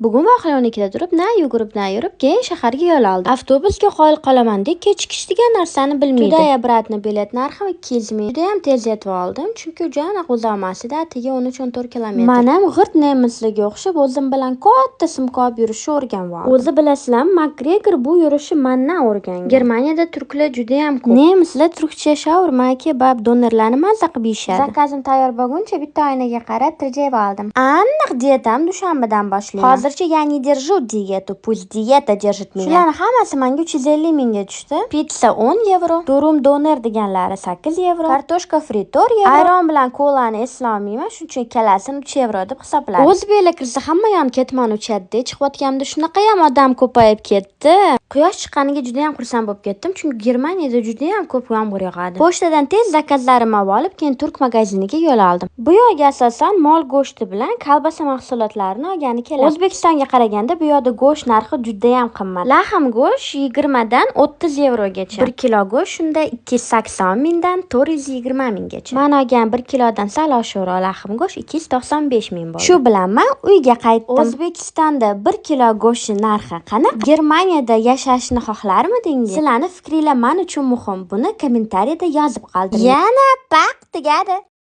Bugun voqea 12da turib, na yurib, keyin shaharga yo'l oldim. Avtobusga qoyil qolaman deb kechikish degan narsani bilmaydi. Judaya bratni bilet narxi 200 ming. Judayam tez yetib oldim, chunki aniq uzoqmasida, atigi 13-14 kilometr. Menam g'irt nemislarga o'xshab o'zim bilan katta sumka olib yurishni o'rganib oldim. O'zi bilasizlar, Makgregor bu yurishni mendan o'rgangan. Germaniyada turklar judayam ko'p. Nemislar turkcha shaurma, kebab, donerlarni mazza qilib yeyishadi. Zakazim tayyor bo'lguncha bitta oynaga qarab tirjayib oldim. Aniq dietam dushanbadan boshlayman. Hozircha я не держу диету, пусть диета держит меня. Shularning hammasi menga 350 mingga tushdi. Pizza 10 yevro, durum doner deganlari 8 yevro, kartoshka fri 4 yevro, ayron bilan kolani eslolmayman, shuning uchun ikkalasini 3 yevro deb hisobladim. O'zbeklar kirsa hamma ham ketmon uchadi. Chiqayotganimda shunaqa ham odam ko'payib ketdi. Quyosh chiqqaniga juda ham xursand bo'lib ketdim, chunki Germaniyada juda ham ko'p yomg'ir yog'adi. Pochtadan tez zakazlarimni olib, keyin turk magaziniga yo'l oldim. Bu yerga asosan mol go'shti bilan kolbasa mahsulotlarini olgani keladi. O'zbekistonga qaraganda bu yerda go'sht narxi juda ham qimmat. Lahm go'sht 20 dan 30 yevrogacha. 1 kilo go'sht shunda 280 mingdan 420 minggacha. Men olgan 1 kilodan sal oshiqroq lahm go'sht 295 ming bo'ldi. Shu bilan men uyga qaytdim. O'zbekistonda 1 kilo go'sht narxi qanaqa? Germaniyada yashashni xohlarmidingiz? Sizlarning fikringiz men uchun muhim. Buni kommentariyada yozib qoldiring. Yana paq tugadi.